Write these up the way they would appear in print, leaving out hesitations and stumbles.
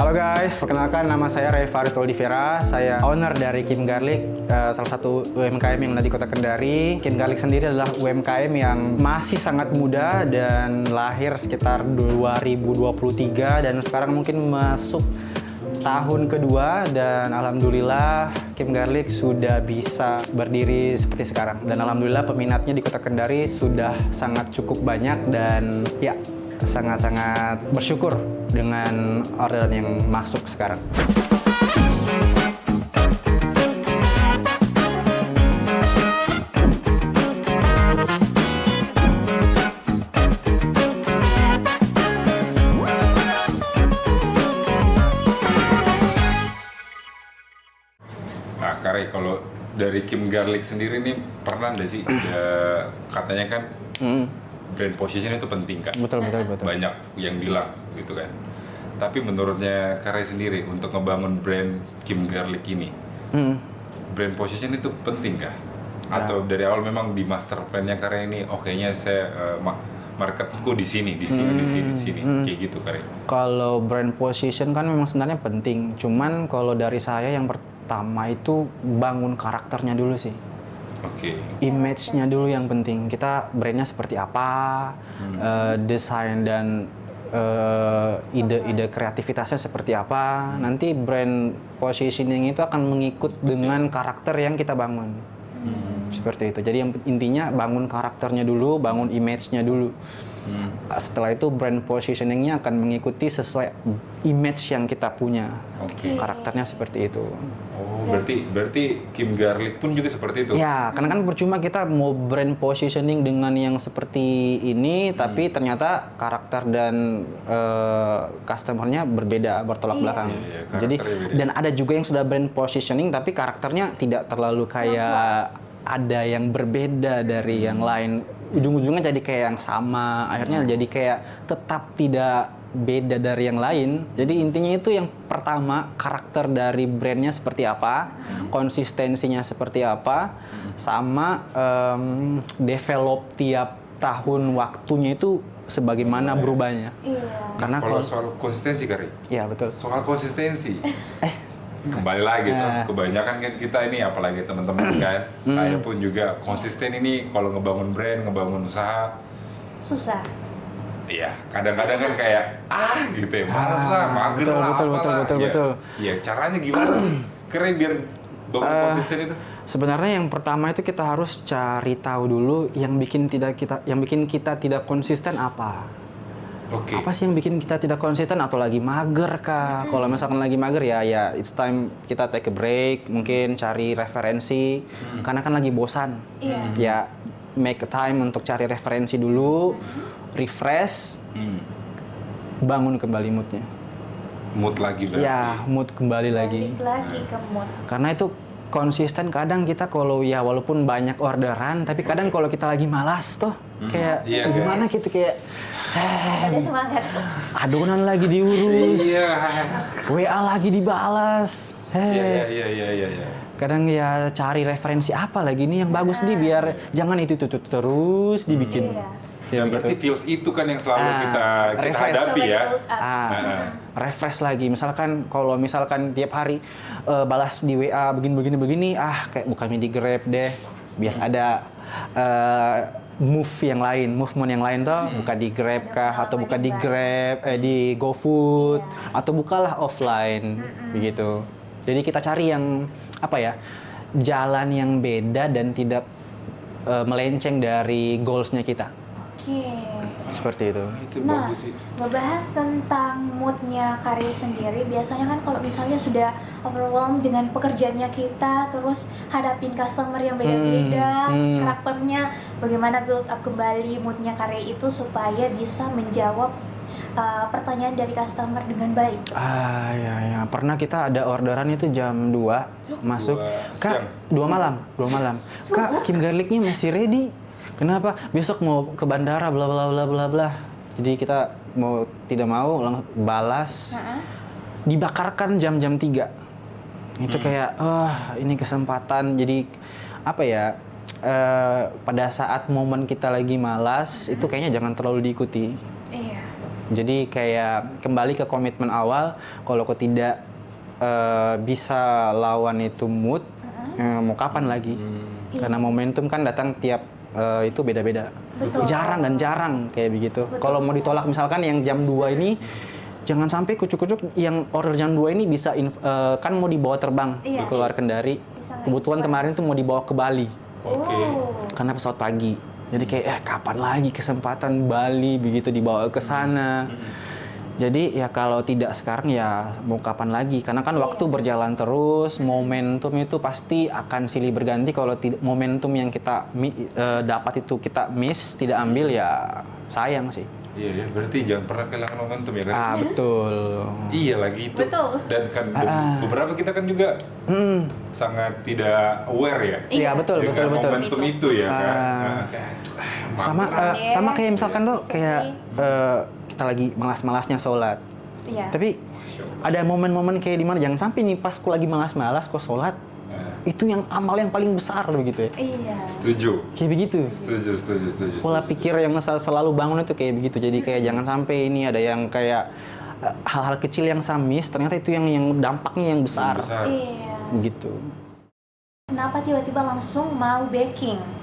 Halo guys, perkenalkan nama saya Revarit Oliveira. Saya owner dari Kim Garlic, salah satu UMKM yang ada di Kota Kendari. Kim Garlic sendiri adalah UMKM yang masih sangat muda dan lahir sekitar 2023 dan sekarang mungkin masuk tahun kedua, dan alhamdulillah Kim Garlic sudah bisa berdiri seperti sekarang. Dan alhamdulillah peminatnya di Kota Kendari sudah sangat cukup banyak dan ya sangat-sangat bersyukur dengan orderan yang masuk sekarang. Nah, Kare, kalau dari Kim Garlic sendiri nih pernah nggak sih katanya kan brand position itu penting kan? Betul. Banyak yang bilang gitu kan. Tapi menurutnya Kare sendiri untuk ngebangun brand Kim Garlic ini, brand position itu penting kah? Atau dari awal memang di master plan-nya Kare ini, kayaknya saya marketku di sini, kayak gitu Kare? Kalau brand position kan memang sebenarnya penting, cuman kalau dari saya yang pertama itu bangun karakternya dulu sih. Oke. Image-nya dulu yang penting. Kita brandnya seperti apa, desain dan ide-ide kreativitasnya seperti apa. Nanti brand positioning itu akan mengikut dengan karakter yang kita bangun. Seperti itu. Jadi yang intinya bangun karakternya dulu, bangun image-nya dulu. Setelah itu brand positioning-nya akan mengikuti sesuai image yang kita punya. Karakternya seperti itu. Oh, berarti Kim Garlic pun juga seperti itu? Ya, karena kan percuma kita mau brand positioning dengan yang seperti ini, tapi ternyata karakter dan customer-nya berbeda, bertolak belakang. Jadi beda. dan ada juga yang sudah brand positioning, tapi karakternya tidak terlalu kayak ada yang berbeda dari yang lain. Ujung-ujungnya jadi kayak yang sama, akhirnya jadi kayak tetap tidak beda dari yang lain. Jadi intinya itu yang pertama, karakter dari brandnya seperti apa, konsistensinya seperti apa, sama develop tiap tahun waktunya itu sebagaimana berubahnya. Karena kalau soal konsistensi Kari, ya betul. soal konsistensi kembali lagi tuh, kebanyakan kan kita ini apalagi teman-teman kan, saya pun juga konsisten ini kalau ngebangun brand, ngebangun usaha susah. Iya, kadang-kadang kan kayak gitu ya, males lah, mager lah, betul. Ya caranya gimana sih? Keren biar bangun konsisten itu. Sebenarnya yang pertama itu kita harus cari tahu dulu yang bikin kita tidak konsisten apa. Apa sih yang bikin kita tidak konsisten, atau lagi mager kah? Kalau misalkan lagi mager ya it's time kita take a break, mungkin cari referensi. Karena kan lagi bosan. Ya make a time untuk cari referensi dulu, refresh, bangun kembali moodnya. Mood lagi berarti. Ya, mood kembali lagi. Lagi ke mood. Karena itu konsisten, kadang kita kalau ya walaupun banyak orderan, tapi kadang kalau kita lagi malas tuh kayak gimana gitu, kayak ada semangat. adonan lagi diurus, WA lagi dibalas. Iya. Kadang ya cari referensi apa lagi nih yang bagus nih, biar jangan itu terus dibikin. Ya berarti feels itu kan yang selalu kita hadapi ya. Refresh lagi. Misalkan kalau tiap hari balas di WA begini, kayak bukannya di Grab deh, biar ada movement yang lain tuh, buka di Grab kah, atau buka di Grab, di GoFood, atau bukalah offline, begitu. Jadi kita cari yang jalan yang beda dan tidak melenceng dari goals-nya kita. Seperti itu. Nah, ngebahas tentang moodnya Kare sendiri, biasanya kan kalau misalnya sudah overwhelmed dengan pekerjaannya kita, terus hadapin customer yang beda-beda, karakternya, bagaimana build up kembali moodnya Kare itu supaya bisa menjawab pertanyaan dari customer dengan baik. Ya. Pernah kita ada orderan itu jam 2 masuk. Kak, 2 malam. Kak, Kim Garlicnya masih ready. Kenapa? Besok mau ke bandara bla bla bla bla bla. Jadi kita mau tidak mau balas. Dibakarkan jam-jam 3. Itu kayak ini kesempatan. Jadi pada saat momen kita lagi malas, itu kayaknya jangan terlalu diikuti. Iya. Jadi kayak kembali ke komitmen awal, kalau kau tidak bisa lawan itu mood, mau kapan lagi? Karena momentum kan datang tiap itu beda-beda. Betul. Jarang dan jarang kayak begitu. Betul Kalau mau sekali. ditolak misalkan yang jam 2 ini, jangan sampai kucuk-kucuk yang order jam 2 ini bisa kan mau dibawa terbang Iya. keluar kendari. Bisa naik Kebetulan kelas. kemarin tuh mau dibawa ke Bali Oke. karena pesawat pagi. Jadi kayak kapan lagi kesempatan Bali begitu dibawa ke sana. Jadi ya kalau tidak sekarang ya mau kapan lagi? Karena kan waktu berjalan terus, momentum itu pasti akan silih berganti. Kalau momentum yang kita dapat itu kita miss, tidak ambil ya sayang sih. Iya ya, berarti jangan pernah kehilangan momentum ya kan? Betul. Iya lagi itu. Betul. Dan kan beberapa kita kan juga sangat tidak aware ya. Iya betul dengan betul betul. momentum itu ya kan. Nah, Sama Ya. sama kayak misalkan tuh Bisa kayak kita lagi malas-malasnya sholat. Iya. Tapi ada momen-momen kayak di mana jangan sampai nih pas ku lagi malas-malas kok sholat, itu yang amal yang paling besar begitu ya. Iya. Setuju. Kayak begitu. Setuju. Pola pikir yang selalu bangun itu kayak begitu. Jadi kayak jangan sampai ini ada yang kayak hal-hal kecil yang samis, ternyata itu yang dampaknya yang besar. Iya. Begitu. Kenapa tiba-tiba langsung mau baking?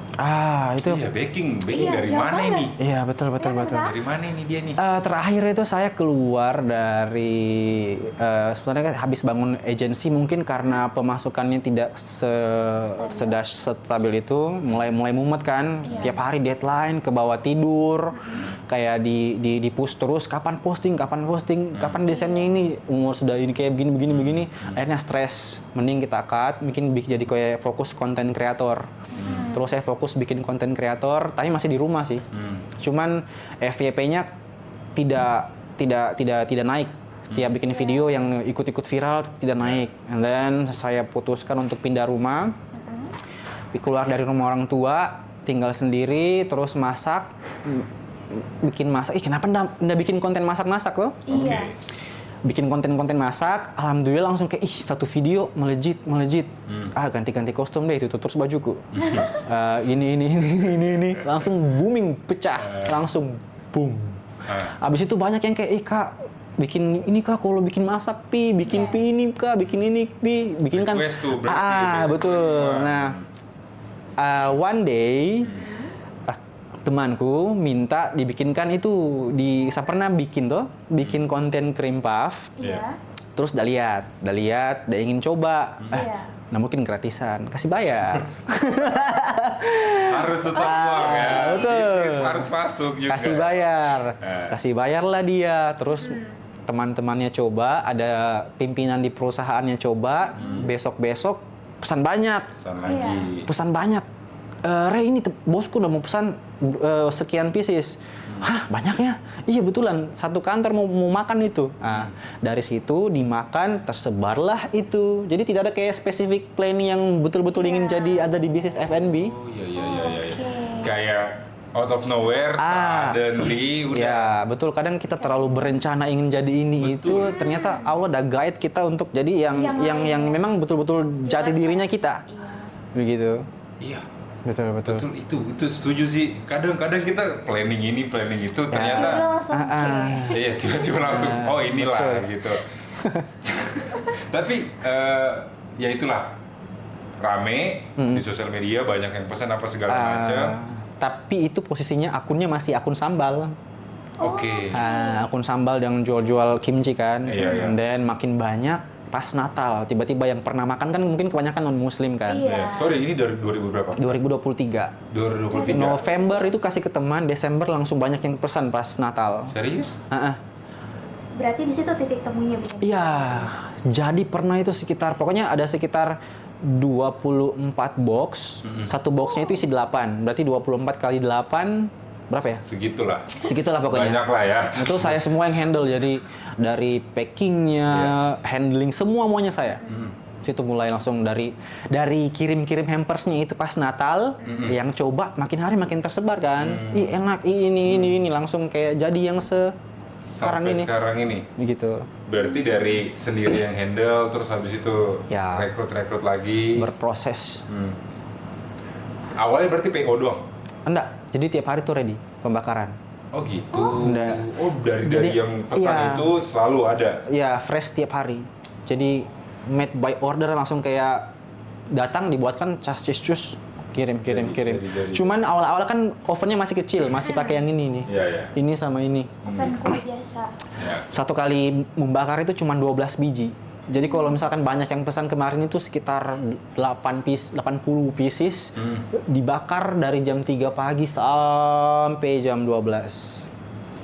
Itu. Iya, baking Iya, dari jauh mana banget. ini? Iya betul. Dari mana ini dia nih? Terakhir itu saya keluar dari sebenarnya kan habis bangun agensi mungkin karena pemasukannya tidak stabil itu mulai mumet kan. Iya. Tiap hari deadline, ke bawah tidur, kayak di push terus kapan posting kapan desainnya ini umur sudah ini kayak begini akhirnya stres. Mending kita cut, bikin jadi kayak fokus konten kreator. Terus saya fokus bikin konten kreator, tapi masih di rumah sih. Cuman FYP-nya tidak naik. Tiap bikin video yang ikut-ikut viral tidak naik. And then saya putuskan untuk pindah rumah. Keluar dari rumah orang tua, tinggal sendiri, terus masak. Bikin masak. Kenapa nggak bikin konten masak-masak loh? Iya. Bikin konten masak, alhamdulillah langsung kayak satu video melejit. Ganti kostum deh itu terus bajuku. Ini langsung booming, pecah, langsung boom. Abis itu banyak yang kayak kak bikin ini kak, kalau bikin masak bikin ini kak, bikin ini bikin kan. Request tuh berarti. Betul. Nah, one day temanku minta dibikinkan itu saya pernah bikin konten cream puff. Iya. Terus udah lihat, ingin coba. Iya. Nah mungkin gratisan, kasih bayar. Harus tetap uang ya. Betul. Bisnis harus masuk juga. Kasih bayarlah dia. Terus teman-temannya coba, ada pimpinan di perusahaannya coba. Besok-besok pesan banyak. Pesan banyak. Re ini bosku udah mau pesan sekian pieces. Hah, banyaknya? Iya betulan, satu kantor mau makan itu. Nah, dari situ dimakan, tersebarlah itu. Jadi tidak ada kayak spesifik plan yang betul-betul ingin jadi ada di bisnis F&B. Oh iya. Kayak out of nowhere, suddenly udah. Ya, betul. Kadang kita terlalu berencana ingin jadi ini itu, ternyata Allah udah guide kita untuk jadi yang memang betul-betul jati dirinya kita. Iya. Betul. Itu setuju sih. Kadang-kadang kita planning ini, planning itu, ternyata tiba-tiba langsung inilah gitu. Tapi ya itulah, rame di sosial media, banyak yang pesan apa segala macam. Tapi itu posisinya akunnya masih akun sambal. Oke. Akun sambal yang jual-jual kimchi kan. Iya. And then makin banyak pas Natal, tiba-tiba yang pernah makan kan mungkin kebanyakan non-muslim kan. Iya. Sorry, ini dari 2000 berapa? 2023. 2023. November itu kasih ke teman, Desember langsung banyak yang pesan pas Natal. Serius? Berarti di situ titik temunya begini. Iya, jadi pernah itu pokoknya ada sekitar 24 box. Satu boxnya itu isi 8, berarti 24 kali 8 berapa ya? Segitulah pokoknya. Banyak lah ya. Itu saya semua yang handle, jadi dari packingnya, handling semuanya saya. Situ mulai langsung dari kirim hampersnya itu pas Natal, yang coba makin hari makin tersebar kan. Enak ini langsung kayak jadi yang sekarang ini. Begitu. Berarti dari sendiri yang handle, terus habis itu rekrut lagi. Berproses. Awalnya berarti PO doang? Enggak. Jadi tiap hari tuh ready pembakaran. Oh gitu. Nggak. Oh dari Jadi, yang pesan iya. itu selalu ada. Ya fresh tiap hari. Jadi made by order, langsung kayak datang dibuatkan cus kirim. Jadi. Cuman awal-awal kan ovennya masih kecil, masih pakai yang ini nih. Iya, iya. Ini sama ini. Oven kue biasa. Ya. Satu kali membakar itu cuma 12 biji. Jadi kalau misalkan banyak yang pesan kemarin itu sekitar 80 pieces dibakar dari jam 3 pagi sampai jam 12.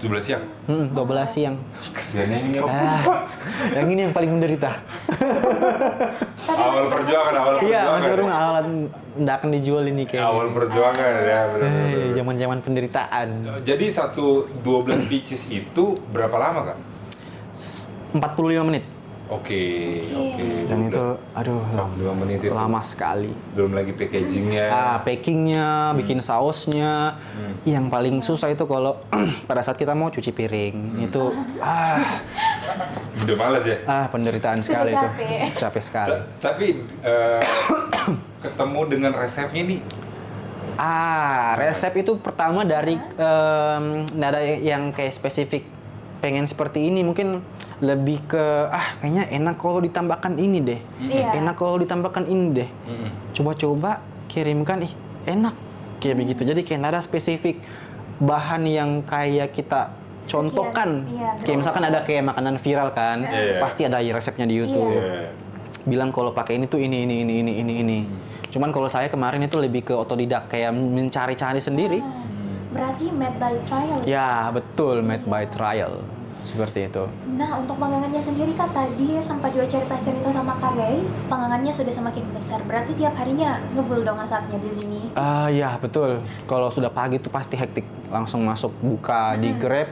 17 siang. 12 siang. Kesiannya ini Yang ini yang paling menderita. Tapi Awal masih perjuangan, sih, awal ya? Iya, perjuangan. Mas Urung awal nggak akan dijual ini kayaknya. Awal perjuangan ya benar. Zaman-zaman penderitaan. Jadi 12 pieces itu berapa lama Kak? 45 menit. Oke. Dan itu, aduh, 2 menit itu. lama sekali. Belum lagi packagingnya. Packingnya, bikin sausnya. Yang paling susah itu kalau pada saat kita mau cuci piring. Itu, Udah males ya. penderitaan Sudah sekali itu. capek. Capek sekali. Tapi ketemu dengan resepnya nih. Resep itu pertama dari nggak ada yang kayak spesifik pengen seperti ini, mungkin lebih ke kayaknya enak kalau ditambahkan ini deh. Iya. Enak kalau ditambahkan ini deh. Coba-coba kirimkan, enak kayak begitu. Jadi kayak nggak ada spesifik bahan yang kayak kita contohkan. Iya, Kayak misalkan ada kayak makanan viral kan, Iya. pasti ada resepnya di YouTube. Iya. Bilang kalau pakai ini tuh ini. Cuman kalau saya kemarin itu lebih ke otodidak, kayak mencari-cari sendiri. Berarti made by trial. Ya, betul, made by trial. Seperti itu. Nah, untuk panggangannya sendiri kan tadi sempat juga cerita-cerita sama Kak Ray, panggangannya sudah semakin besar. Berarti tiap harinya ngebul dong masaknya di sini. Ya, betul. Kalau sudah pagi itu pasti hektik. Langsung masuk buka di Grab,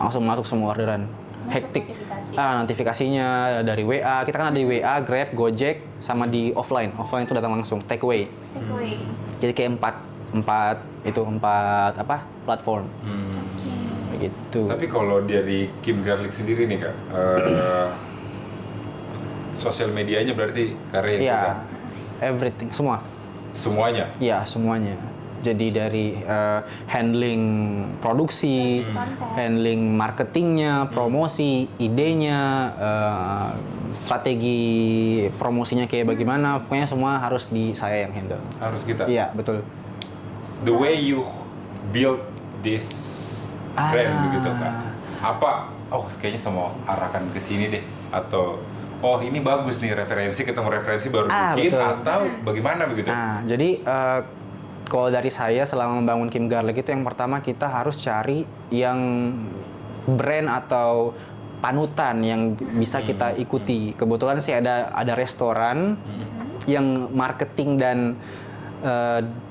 langsung masuk semua orderan. Masuk Hektik. notifikasi. Notifikasinya dari WA. Kita kan ada di WA, Grab, Gojek, sama di offline. Offline itu datang langsung, take away. Take away. Jadi kayak empat platform. Oke. Begitu. Tapi kalau dari Kim Garlic sendiri nih Kak, sosial medianya berarti karya yang Iya, pegang? everything, semua. Semuanya? Iya, semuanya. Jadi dari handling produksi, Konten. handling marketingnya, promosi, idenya, strategi promosinya kayak bagaimana, pokoknya semua harus di saya yang handle. Harus kita? Iya, betul. The way you build this brand begitu Kak? Apa, kayaknya sama arahkan ke sini deh, atau ini bagus nih ketemu referensi baru bikin, betul. atau bagaimana begitu? Jadi kalau dari saya selama membangun Kim Garlic itu yang pertama kita harus cari yang brand atau panutan yang bisa kita ikuti. Kebetulan sih ada restoran yang marketing dan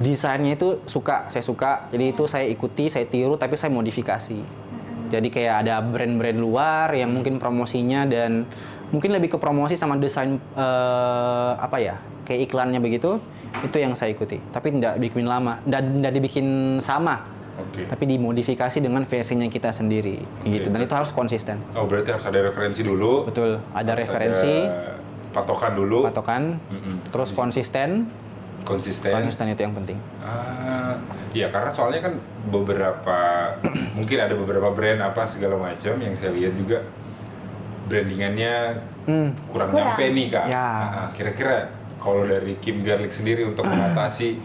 desainnya itu saya suka. Jadi itu saya ikuti, saya tiru, tapi saya modifikasi. Jadi kayak ada brand-brand luar yang mungkin promosinya dan mungkin lebih ke promosi sama desain kayak iklannya begitu. Itu yang saya ikuti, tapi tidak bikin lama, tidak dibikin sama, tapi dimodifikasi dengan versinya kita sendiri, gitu. Dan itu harus konsisten. Oh, berarti harus ada referensi dulu. Betul, ada Harus referensi, ada patokan dulu. Terus konsisten itu yang penting. Iya, karena soalnya kan mungkin ada beberapa brand segala macam yang saya lihat juga brandingannya kurang nyampe nih Kak. Ya. Kira-kira kalau dari Kim Garlic sendiri untuk mengatasi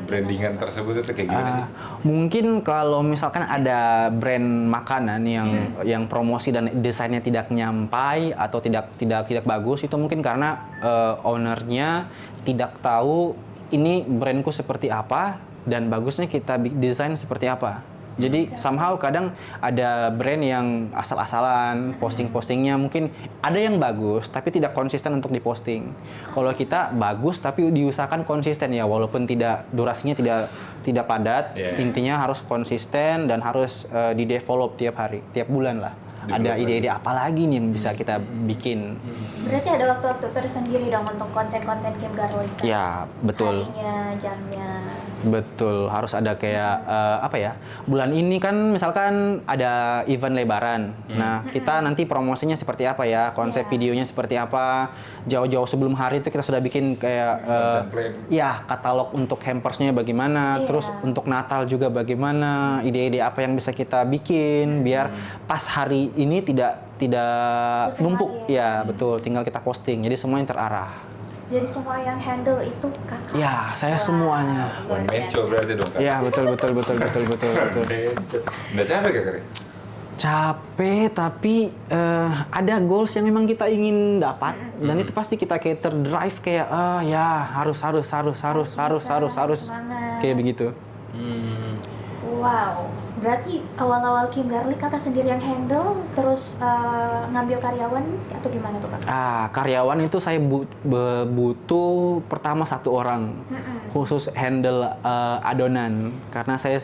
brandingan tersebut itu kayak gimana sih? Mungkin kalau misalkan ada brand makanan yang promosi dan desainnya tidak nyampai atau tidak bagus, itu mungkin karena ownernya tidak tahu ini brandku seperti apa dan bagusnya kita desain seperti apa. Jadi somehow kadang ada brand yang asal-asalan, posting-postingnya mungkin ada yang bagus tapi tidak konsisten untuk diposting. Kalau kita bagus tapi diusahakan konsisten ya, walaupun durasinya tidak padat, intinya harus konsisten dan harus di-develop tiap hari, tiap bulan lah. Ada ide-ide apa lagi nih yang bisa kita bikin. Berarti ada waktu-waktu tersendiri dong untuk konten-konten Kim Garlic? Ya, betul. Harinya, jamnya. Betul, harus ada kayak apa ya? Bulan ini kan misalkan ada event Lebaran. Nah, kita nanti promosinya seperti apa ya? Konsep Iya. videonya seperti apa? Jauh-jauh sebelum hari itu kita sudah bikin kayak Template. ya katalog untuk hampersnya bagaimana, Iya. terus untuk Natal juga bagaimana, ide-ide apa yang bisa kita bikin biar pas hari ini tidak Pusing numpuk. lagi Ya, betul, tinggal kita posting. Jadi semuanya terarah. Jadi semua yang handle itu kakak. Ya, saya Wah, semuanya. luar One man biasa. show berarti dong Kak? Ya, betul. Nggak capek Kak Kare? Capek, tapi ada goals yang memang kita ingin dapat dan itu pasti kita kayak terdrive kayak ya harus Semangat. kayak begitu. Wow, berarti awal-awal Kim Garlic kakak sendiri yang handle, terus ngambil karyawan atau gimana tuh kak? Karyawan itu saya butuh pertama 1 orang khusus handle adonan karena saya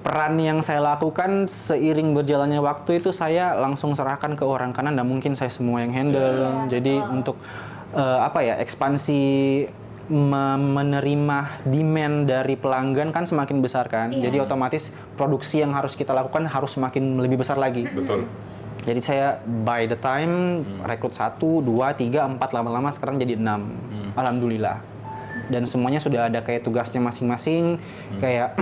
peran yang saya lakukan seiring berjalannya waktu itu saya langsung serahkan ke orang karena nggak mungkin saya semua yang handle. Jadi untuk apa ya ekspansi menerima demand dari pelanggan kan semakin besar kan. Jadi otomatis produksi yang harus kita lakukan harus semakin lebih besar lagi. Betul. Jadi saya by the time rekrut 1, 2, 3, 4 lama-lama sekarang jadi 6. Alhamdulillah. Dan semuanya sudah ada kayak tugasnya masing-masing, kayak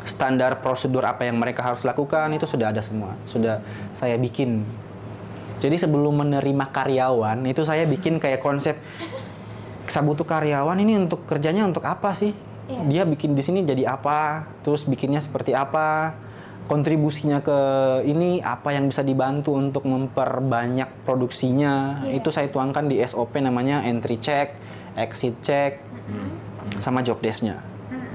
standar prosedur apa yang mereka harus lakukan itu sudah ada semua. Sudah saya bikin. Jadi sebelum menerima karyawan itu saya bikin kayak konsep saya butuh karyawan ini untuk kerjanya untuk apa sih? Dia bikin di sini jadi apa? Terus bikinnya seperti apa? Kontribusinya ke ini apa yang bisa dibantu untuk memperbanyak produksinya? Itu saya tuangkan di SOP namanya entry check, exit check, sama job desk-nya.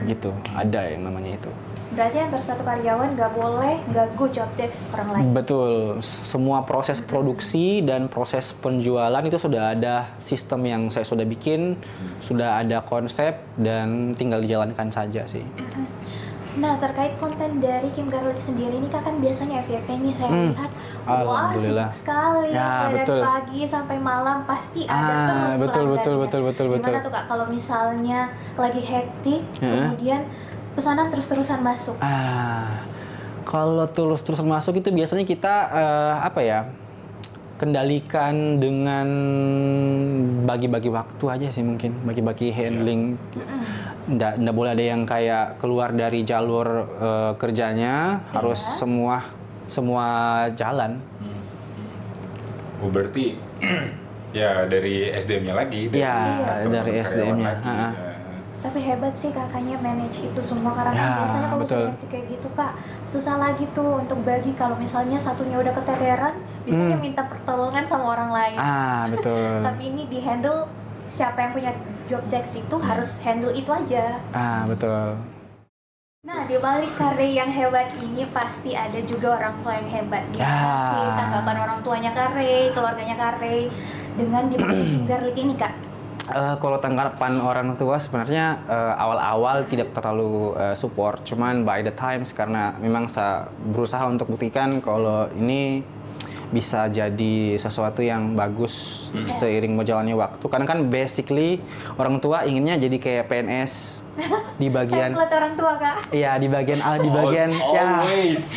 Gitu, ada yang namanya itu. Berarti yang satu karyawan nggak boleh ganggu job desk orang lain. Betul, semua proses produksi dan proses penjualan itu sudah ada sistem yang saya sudah bikin, sudah ada konsep dan tinggal dijalankan saja sih. Nah, terkait konten dari Kim Garlic sendiri ini kan biasanya FYP nih saya lihat, wah Alhamdulillah. sibuk sekali. Ya, Dari betul. pagi sampai malam pasti ada terus betul. pelanggannya. Gimana tuh kak kalau misalnya lagi hektik, kemudian pesanan terus-terusan masuk? Kalau terus-terusan masuk itu biasanya kita apa ya? Kendalikan dengan bagi-bagi waktu aja sih mungkin, bagi-bagi handling. Nggak boleh ada yang kayak keluar dari jalur kerjanya, harus semua jalan. Oh berarti ya dari SDM-nya lagi. Iya, dari teman-teman SDM-nya. karyawan lagi. Ya. Tapi hebat sih kakaknya manage itu semua karena kan Ya, biasanya kalau betul. sudah hektik kayak gitu kak susah lagi tuh untuk bagi kalau misalnya satunya udah keteteran biasanya minta pertolongan sama orang lain. Betul. Tapi ini di handle siapa yang punya job desk itu harus handle itu aja. Betul. Nah, di balik Kare yang hebat ini pasti ada juga orang tua yang hebat. Gimana sih tanggapan orang tuanya Kare, keluarganya Kare dengan di Kim Garlic ini, Kak? Kalau tanggapan orang tua sebenarnya awal-awal tidak terlalu support, cuman by the times karena memang saya berusaha untuk buktikan kalau ini bisa jadi sesuatu yang bagus seiring berjalannya waktu. Karena kan basically orang tua inginnya jadi kayak PNS di bagian Template orang tua, Kak. iya di bagian Always.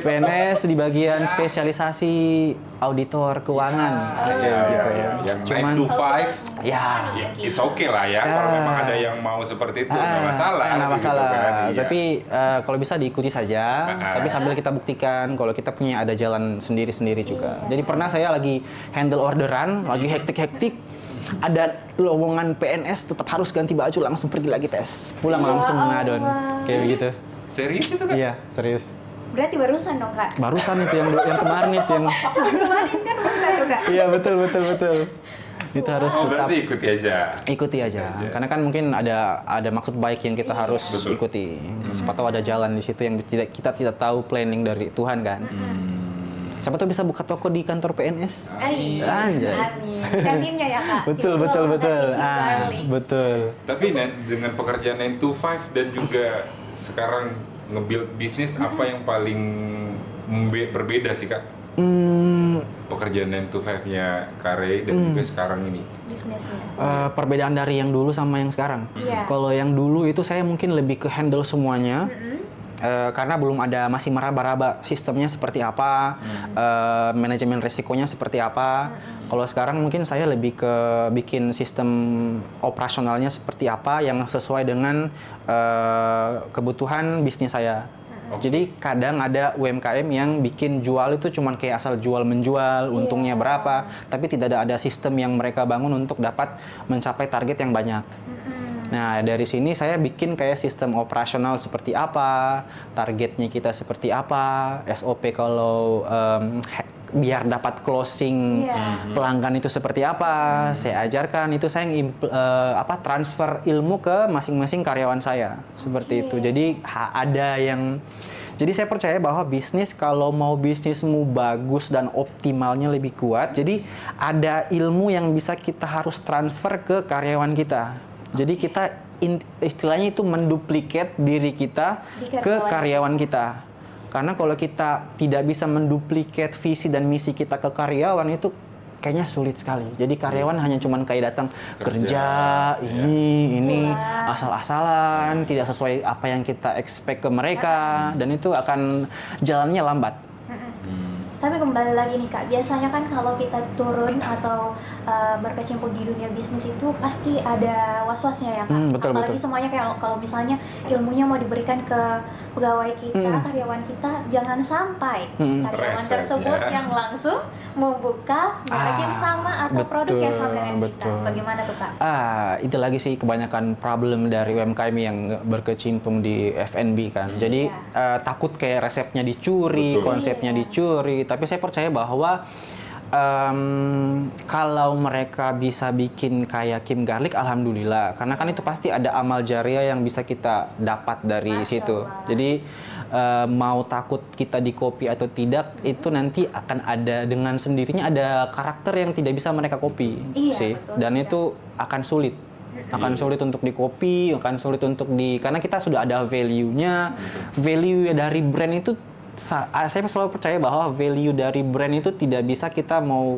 PNS di bagian spesialisasi auditor keuangan gitu ya. Yang Cuman 9 to 5 ya it's okay lah ya. Kalau memang ada yang mau seperti itu nggak masalah. nggak gitu masalah. kan, iya. Tapi kalau bisa diikuti saja. Tapi sambil kita buktikan kalau kita punya ada jalan sendiri-sendiri juga. Jadi pernah saya lagi handle orderan, lagi hektik-hektik, ada lowongan PNS tetap harus ganti baju langsung pergi lagi tes, pulang langsung ngadon, kayak begitu. Serius itu kan? Iya serius. Berarti barusan dong, Kak. Barusan itu yang kemarin itu yang. Kemarin kan bukan tuh, Kak. Iya betul. Itu harus Oh, tetap berarti ikuti aja. karena kan mungkin ada maksud baik yang kita harus Betul. ikuti. Siapa tahu ada jalan di situ yang kita tidak tahu planning dari Tuhan kan. Siapa tahu bisa buka toko di kantor PNS. Anjay. Amin. Kantinnya ya, Kak. Betul. Itu langsung kantin Kim Garlic. Betul. Tapi dengan pekerjaan 9 to 5 dan juga sekarang nge-build bisnis apa yang paling berbeda sih Kak? pekerjaan 9 to 5-nya Kare dan juga sekarang ini? Bisnisnya. Perbedaan dari yang dulu sama yang sekarang. Iya. Kalau yang dulu itu saya mungkin lebih ke handle semuanya. Karena belum ada, masih meraba-raba sistemnya seperti apa, manajemen resikonya seperti apa. Kalau sekarang mungkin saya lebih ke bikin sistem operasionalnya seperti apa yang sesuai dengan kebutuhan bisnis saya. Jadi kadang ada UMKM yang bikin jual itu cuman kayak asal jual menjual, untungnya berapa, tapi tidak ada sistem yang mereka bangun untuk dapat mencapai target yang banyak. Nah, dari sini saya bikin kayak sistem operasional seperti apa, targetnya kita seperti apa, SOP kalau biar dapat closing pelanggan itu seperti apa, saya ajarkan. Itu saya transfer ilmu ke masing-masing karyawan saya, seperti itu. Jadi jadi saya percaya bahwa bisnis, kalau mau bisnismu bagus dan optimalnya lebih kuat, jadi ada ilmu yang bisa kita harus transfer ke karyawan kita. Jadi kita istilahnya itu menduplikat diri kita ke karyawan kita. Karena kalau kita tidak bisa menduplikat visi dan misi kita ke karyawan, itu kayaknya sulit sekali. Jadi karyawan hanya cuman kayak datang kerja ini asal-asalan, tidak sesuai apa yang kita expect ke mereka, dan itu akan jalannya lambat. Tapi kembali lagi nih Kak, biasanya kan kalau kita turun atau berkecimpung di dunia bisnis itu pasti ada was-wasnya ya Kak. Apalagi semuanya kayak kalau misalnya ilmunya mau diberikan ke pegawai kita, karyawan kita, jangan sampai karyawan tersebut yang langsung membuka merek yang sama atau produk yang sama dengan kita. Bagaimana tuh Kak? Itu lagi sih kebanyakan problem dari UMKM yang berkecimpung di F&B kan. Jadi takut kayak resepnya dicuri, konsepnya dicuri. Tapi saya percaya bahwa kalau mereka bisa bikin kayak Kim Garlic, alhamdulillah. Karena kan itu pasti ada amal jariah yang bisa kita dapat dari situ. Jadi mau takut kita di copy atau tidak, itu nanti akan ada dengan sendirinya ada karakter yang tidak bisa mereka copy sih. Dan itu akan sulit. Akan sulit untuk di-copy, akan sulit untuk karena kita sudah ada value-nya. Value dari brand itu, saya selalu percaya bahwa value dari brand itu tidak bisa kita mau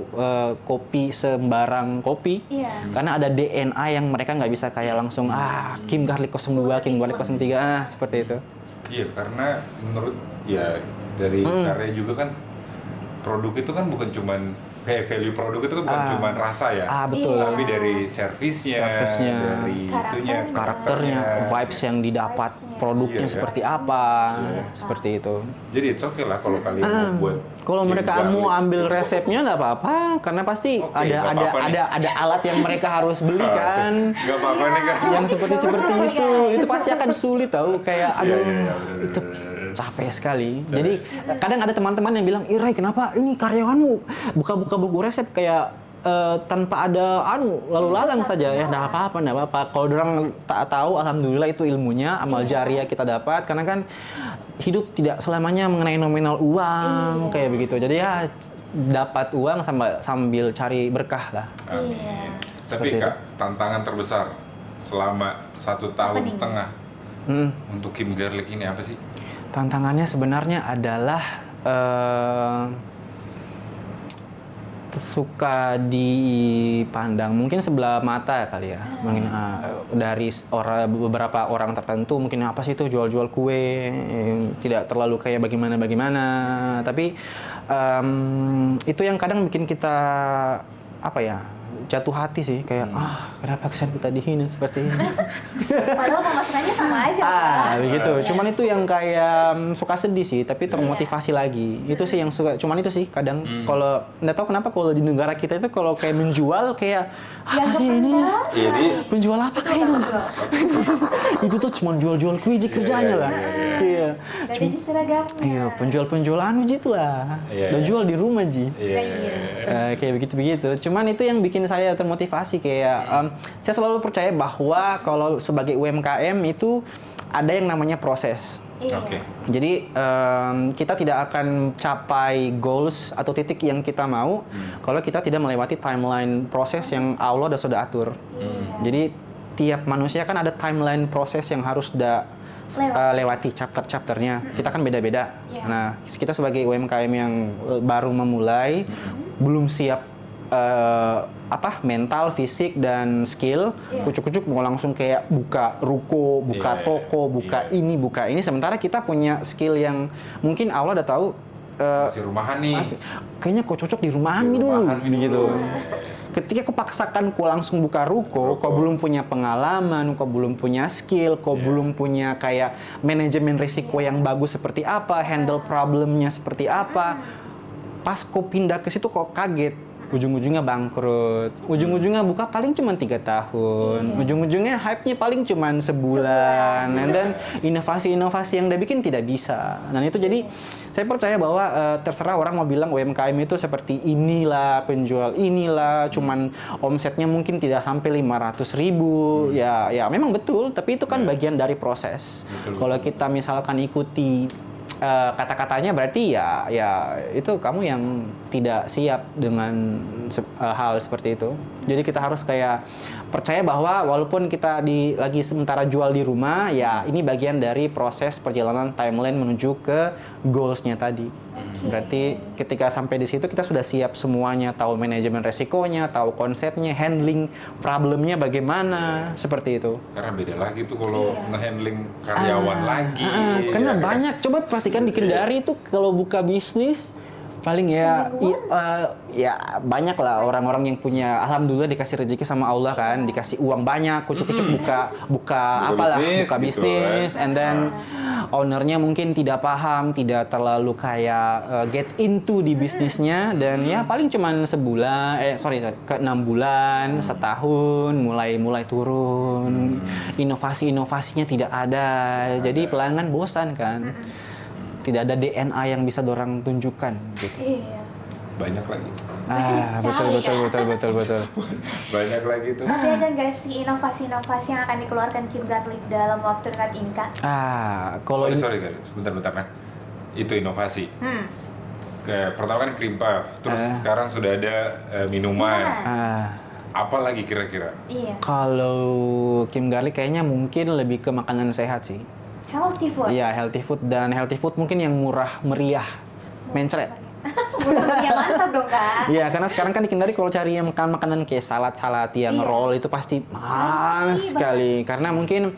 copy sembarang copy, karena ada DNA yang mereka nggak bisa kayak langsung Kim Garlic 02, Kim Garlic 03, seperti itu. Iya, karena menurut dari karya juga kan produk itu kan bukan cuman value produk itu kan bukan cuma rasa ya, betul. Tapi dari servisnya, dari karakternya, vibes yang didapat, produknya seperti apa, seperti itu. Jadi it's okay lah kalau kalian mau buat. Kalau mereka mau ambil resepnya nggak apa-apa, karena pasti ada alat yang mereka harus beli kan. Nggak apa-apa nih kan. Yang seperti itu pasti akan sulit tahu, kayak itu capek sekali. Jadi kadang ada teman-teman yang bilang, "Ray, kenapa ini karyawanmu buka-buka buku resep kayak tanpa ada lalu lalang saja ya?" Nggak apa-apa. Kalau orang tak tahu, alhamdulillah itu ilmunya, amal jariah kita dapat. Karena kan hidup tidak selamanya mengenai nominal uang kayak begitu. Jadi ya dapat uang sambil cari berkah lah. Tapi Kak, tantangan terbesar selama 1,5 tahun untuk Kim Garlic ini apa sih? Tantangannya sebenarnya adalah suka dipandang mungkin sebelah mata kali ya. Mungkin dari beberapa orang tertentu, mungkin apa sih itu jual-jual kue, tidak terlalu kayak bagaimana. Tapi itu yang kadang bikin kita jatuh hati sih, kayak kenapa kesan kita dihina seperti ini. Padahal pemasukannya sama aja. Begitu. Cuman itu yang kayak suka sedih sih, tapi termotivasi lagi. Itu sih yang suka. Cuman itu sih kadang kalau nggak tahu kenapa kalau di negara kita itu kalau kayak menjual kayak apa sih ini? Penjual apa kayak itu? Itu tuh cuma jual-jual kue aja kerjanya lah. Iya. Gaji seragamnya. Iya, penjual gitu lah. Dan jual di rumah Ji. Kayak begitu. Cuman itu yang bikin saya termotivasi, kayak saya selalu percaya bahwa kalau sebagai UMKM itu ada yang namanya proses. Jadi kita tidak akan capai goals atau titik yang kita mau kalau kita tidak melewati timeline proses yang Allah sudah atur. Jadi tiap manusia kan ada timeline proses yang harus lewati chapter-chapternya. Kita kan beda-beda. Iya. Nah, kita sebagai UMKM yang baru memulai, belum siap mental, fisik dan skill, Iya. kucuk-kucuk mau langsung kayak buka ruko, buka Iya, toko, buka iya. ini, buka ini. Sementara kita punya skill yang mungkin Allah udah tahu. Masih rumahan nih. Kayaknya kok cocok di rumahan Di nih dulu, rumahan nih gitu. dulu. Ketika kau paksakan kau langsung buka ruko, kau belum punya pengalaman, kau belum punya skill, kau Iya. belum punya kayak manajemen risiko yang bagus seperti apa, handle problemnya seperti apa. Pas kau pindah ke situ kok kaget. Ujung-ujungnya bangkrut, ujung-ujungnya buka paling cuma 3 tahun, ujung-ujungnya hype-nya paling cuma sebulan, and then inovasi-inovasi yang dia bikin tidak bisa. Dan itu jadi saya percaya bahwa terserah orang mau bilang UMKM itu seperti inilah, penjual inilah, cuman omsetnya mungkin tidak sampai 500.000, ya memang betul, tapi itu kan bagian dari proses. Betul. Kalau kita misalkan ikuti kata-katanya berarti ya itu kamu yang tidak siap dengan hal seperti itu. Jadi kita harus kayak percaya bahwa walaupun kita lagi sementara jual di rumah, ya ini bagian dari proses perjalanan timeline menuju ke goals-nya tadi. Berarti ketika sampai di situ kita sudah siap semuanya, tahu manajemen resikonya, tahu konsepnya, handling problemnya bagaimana, seperti itu. Karena beda lagi tuh kalau ngehandling karyawan lagi. Karena ya kan? banyak, coba perhatikan di Kendari itu kalau buka bisnis paling ya banyak lah orang-orang yang punya, alhamdulillah dikasih rezeki sama Allah kan, dikasih uang banyak, kucuk-kucuk buka bisnis, and then ownernya mungkin tidak paham, tidak terlalu kayak get into di bisnisnya, dan ya paling cuman ke 6 bulan, setahun mulai turun, inovasinya tidak ada, jadi pelanggan bosan kan. Tidak ada DNA yang bisa dorang tunjukkan gitu. Iya. Banyak lagi. Betul. Banyak lagi tuh. Tapi ada nggak sih inovasi-inovasi yang akan dikeluarkan Kim Garlic dalam waktu dekat ini, Kak? Kalau Sorry, sebentar nah. Itu inovasi. Pertama kan cream puff, terus sekarang sudah ada minuman. Apa lagi kira-kira? Iya. kalau Kim Garlic kayaknya mungkin lebih ke makanan sehat sih. Healthy food. Iya, healthy food, dan healthy food mungkin yang murah meriah, mencret. Yang mantap dong, Kak. Iya, karena sekarang kan di Kendari kalau cari yang makanan kayak salad yang roll itu pasti mahal sekali. Karena mungkin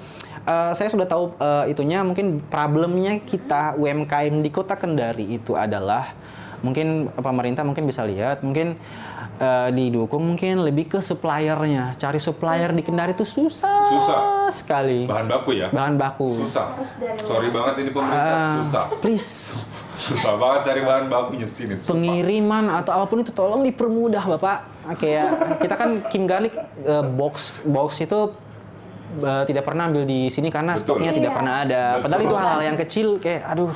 saya sudah tahu itunya, mungkin problemnya kita UMKM di Kota Kendari itu adalah mungkin pemerintah mungkin bisa lihat, mungkin didukung mungkin lebih ke suppliernya. Cari supplier di Kendari itu susah sekali. Bahan baku ya? Bahan baku. Susah. Harus dari luar. Sorry banget ini pemerintah, susah. Please. Susah banget cari bahan bakunya sini. Pengiriman atau apapun itu tolong dipermudah, Bapak. Kayak kita kan Kim Garlic box itu tidak pernah ambil di sini karena Betul. stoknya tidak pernah ada. Betul. Padahal itu hal-hal yang kecil kayak aduh.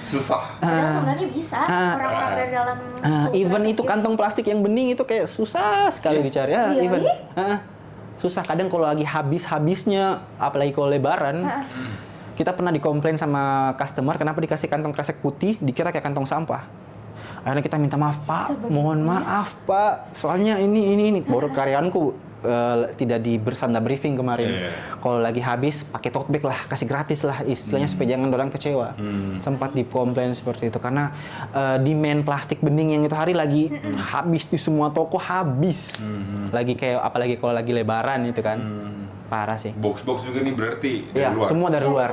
Susah. Padahal sebenarnya bisa orang-orang dari dalam Even itu kantong plastik yang bening itu kayak susah sekali dicari. Really? Even. Susah kadang kalau lagi habisnya, apalagi kalau lebaran. Kita pernah dikomplain sama customer kenapa dikasih kantong kresek putih dikira kayak kantong sampah. Akhirnya kita minta maaf, Pak. Mohon maaf, Pak. Soalnya ini baru karyawanku tidak bersanda briefing kemarin. Kalau lagi habis pakai tote bag lah, kasih gratis lah istilahnya supaya jangan orang kecewa. Sempat dikomplain seperti itu karena demand plastik bening yang itu hari lagi habis di semua toko habis. Lagi kayak apalagi kalau lagi lebaran itu kan. Parah sih. Box-box juga nih berarti dari Iya, luar. semua dari luar.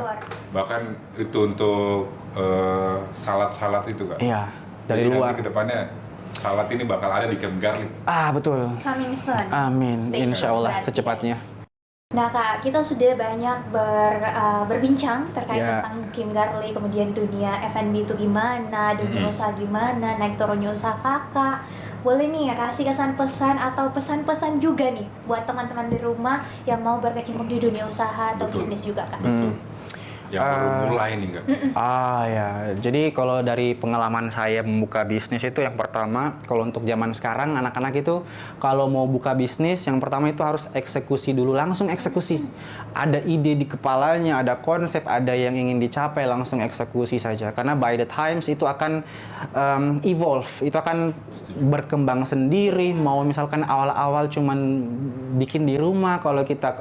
Bahkan itu untuk salad-salad itu Kak. Iya, dari Jadi luar. Nanti kedepannya salad ini bakal ada di Kim Garlic. Betul. coming soon. Amin. Stay Insya tuned Allah berarti, secepatnya. guys. Nah, Kak, kita sudah banyak berbincang terkait Ya. tentang Kim Garlic, kemudian dunia F&B itu gimana, dunia usaha gimana, naik turunnya usaha Kakak. Boleh nih ya kasih kesan pesan atau pesan-pesan juga nih buat teman-teman di rumah yang mau berkecimpung di dunia usaha atau Betul. bisnis juga, Kak. Yang baru mulai nih Kak. Ya, jadi kalau dari pengalaman saya membuka bisnis itu yang pertama, kalau untuk zaman sekarang anak-anak itu kalau mau buka bisnis yang pertama itu harus eksekusi dulu, langsung eksekusi. Ada ide di kepalanya, ada konsep, ada yang ingin dicapai, langsung eksekusi saja. Karena by the times itu akan evolve, itu akan berkembang sendiri. Mau misalkan awal-awal cuman bikin di rumah, kalau kita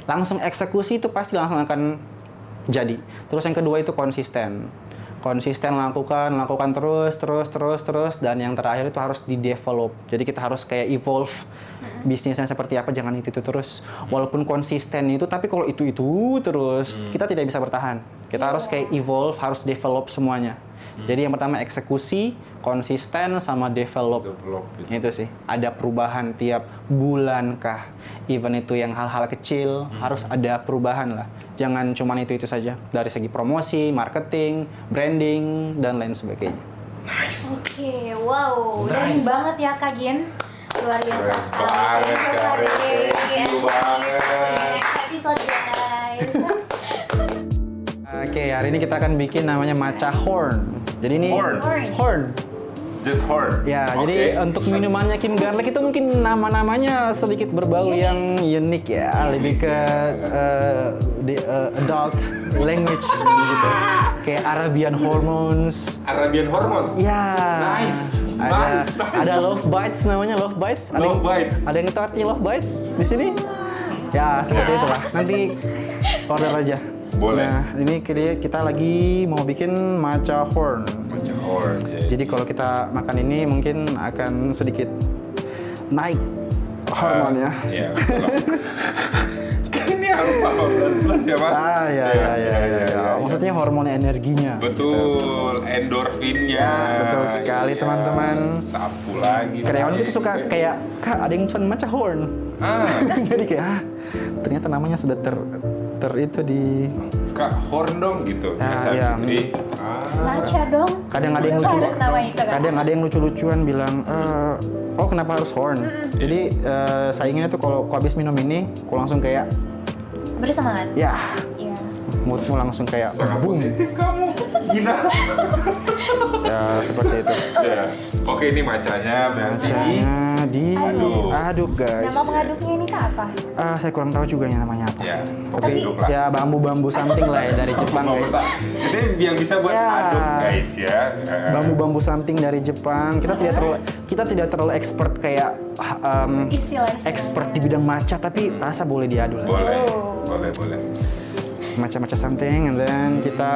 langsung eksekusi itu pasti langsung akan jadi. Terus yang kedua itu konsisten. Konsisten lakukan terus, dan yang terakhir itu harus di-develop. Jadi kita harus kayak evolve bisnisnya seperti apa, jangan itu terus. Walaupun konsisten itu, tapi kalau itu terus, kita tidak bisa bertahan. Kita harus kayak evolve, harus develop semuanya. Jadi yang pertama eksekusi, konsisten, sama develop. gitu. Itu sih. Ada perubahan tiap bulan kah? Even itu yang hal-hal kecil, harus ada perubahan lah. Jangan cuma itu saja. Dari segi promosi, marketing, branding, dan lain sebagainya. Nice. Oke, wow, Nice. dari banget ya Kak Gin. Luar biasa Keren sekali. banget, Thank you, Kak. Kak Gin. Thank you banget. See you in the next episode, guys. Oke, hari ini kita akan bikin namanya matcha horn. Jadi ini Horn? horn. Just horn. Ya, Oke. jadi untuk minumannya Kim Garlic itu mungkin nama-namanya sedikit berbau yang unik ya, lebih ke adult language gitu. Kayak Arabian hormones. Arabian Hormones. Ya. Nice. Ada Nice. ada love bites namanya love bites. Love bites. Ada yang tahu artinya love bites di sini? Ya, seperti itulah. Nanti order aja. Boleh. Nah, ini kita lagi mau bikin matcha horn. Matcha horn. Jadi kalau kita makan ini mungkin akan sedikit naik hormonnya. Iya. Ini harus 18+ ya Mas. Ya. Maksudnya hormon energinya. Betul, endorfinnya. Ya, betul sekali, Iya. teman-teman. Sapu lagi. Karyawan itu suka kayak, Kak ada yang pesan matcha horn. Jadi kayak, ternyata namanya sudah ter itu di Kak horn dong gitu. Ya, Biasa iya. gitu. Jadi, Matcha dong. kadang ada yang lucu. Harus nama itu kan. Kadang ada yang lucu-lucuan bilang, oh kenapa harus horn? Jadi saingannya tuh kalau habis minum ini, aku langsung kayak, Bersemangat. ya Iya. moodmu langsung kayak sangat boom. positif kamu. Gina. Ya seperti itu. Ya. Oke, ini macanya berarti Caranya Aduh. diaduk guys. Nama pengaduknya ini Kak apa? Saya kurang tahu juga ya namanya apa. ya, Tapi aduk lah. ya bambu-bambu something lah ya dari Jepang guys. Ini yang bisa buat Ya. aduk guys ya. Bambu-bambu something dari Jepang. Kita tidak terlalu expert kayak Istilah. expert di bidang matcha, tapi rasa boleh diadu lah. Boleh, Oh. boleh. Matcha something, and then kita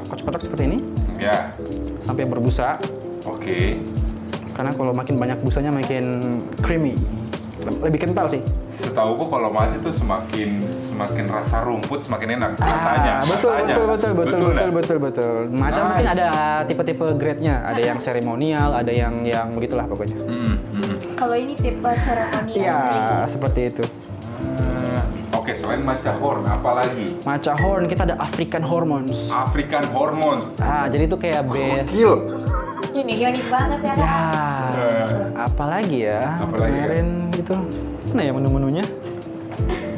kocok-kocok seperti ini Ya, sampai berbusa. oke. Karena kalau makin banyak busanya makin creamy, lebih kental sih. Setauku kalau matcha itu semakin rasa rumput semakin enak rasanya. Betul. kan? Matcha Nice. mungkin ada tipe-tipe grade-nya, ada yang seremonial, ada yang begitulah pokoknya. Kalau ini tipe seremonial. Iya, seperti itu. Oke, selain matcha horn, apa lagi? Matcha horn kita ada African hormones. African hormones. Jadi itu kayak Gil. Ini unik banget ya Kak. ya, apalagi ya? Apalagi ya? Kemarin gitu. Mana ya menu-menunya?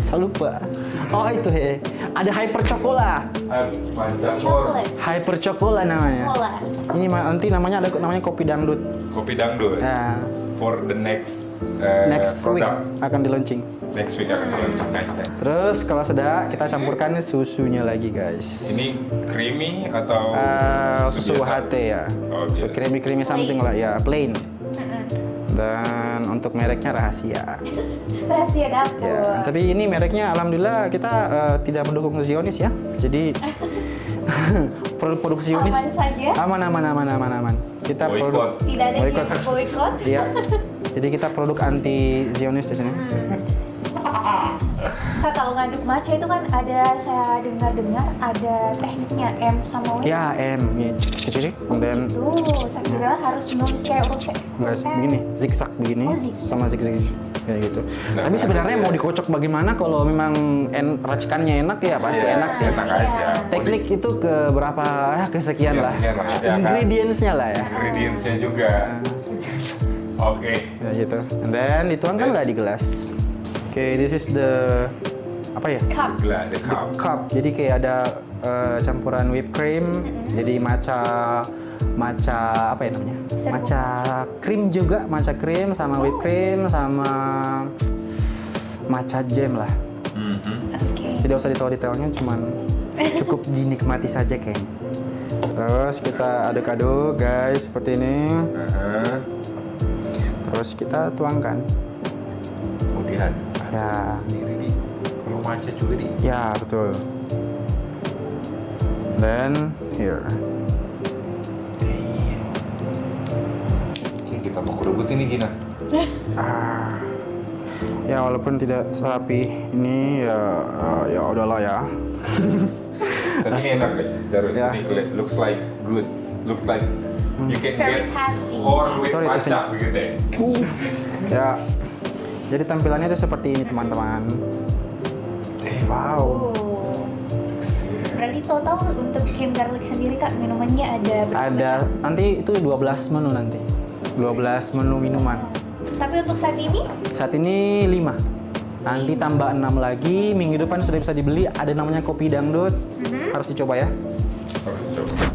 Saya lupa. Oh itu ada hyper chocola. Matcha horn. Chocolate. Hyper chocola namanya. Cola. Ini nanti namanya kopi dangdut. Kopi dangdut. Nah, For the next next week product. akan di launching. Next week akan launching. Nice. Terus kalau sudah kita campurkan susunya lagi guys. Ini creamy atau Susu biasa? HT ya. Oke. So creamy something lah ya, plain. Dan untuk mereknya rahasia. Rahasia dapur. Ya, tapi ini mereknya alhamdulillah kita tidak mendukung Zionis ya. Jadi produk Zionis Aman saja? aman. Kita Boykot. produk Tidak ada boykot. yang boykot. Iya. Jadi kita produk anti Zionis di sini. Kak, kalau ngaduk matcha itu kan ada, saya dengar ada tekniknya M sama W. Ya, ini cek. Dan Tuh, saya kira harus nulis kayak urus enggak begini, zigzag begini Oh, zigzag. sama zigzag kayak gitu. Tapi sebenarnya mau dikocok bagaimana kalau memang racikannya enak ya pasti Iya, enak sih. Enak aja. Teknik itu ke berapa kesekian lah. Sekian lah, ya kan? Ingredients-nya lah ya. Ingredients-nya juga. Oke. Ya gitu. And then dituangkan lah di gelas. Oke, this is the apa ya? Cup. Gila, the cup. Cup. Jadi kayak ada campuran whipped cream. Jadi matcha apa ya namanya? Serbuk. Matcha cream juga, matcha cream sama whipped cream sama matcha jam lah. Oke. Tidak usah ditahu detailnya, cuman cukup dinikmati saja kayaknya. Terus kita aduk-aduk guys seperti ini. Terus kita tuangkan. Kemudian Ya. sendiri nih. Kalau matcha juga nih. Ya betul. Then here. Oke, kita mau kerebut ini Gina. Ya walaupun tidak serapi ini ya udahlah ya. Tapi ini enak guys, serius. Ya. Ini looks like good, looks like you can Very get tasty. more with Sorry, itu pacak begitu ya. Ya. Jadi tampilannya itu seperti ini teman-teman. Wow. Oh. Berarti total untuk Kim Garlic sendiri Kak, minumannya ada berapa? Ada nanti itu 12 menu nanti. 12 menu minuman. Tapi untuk saat ini Saat ini 5. Nanti tambah 6 lagi. Minggu depan sudah bisa dibeli. Ada namanya kopi dangdut. Harus dicoba ya. Harus coba.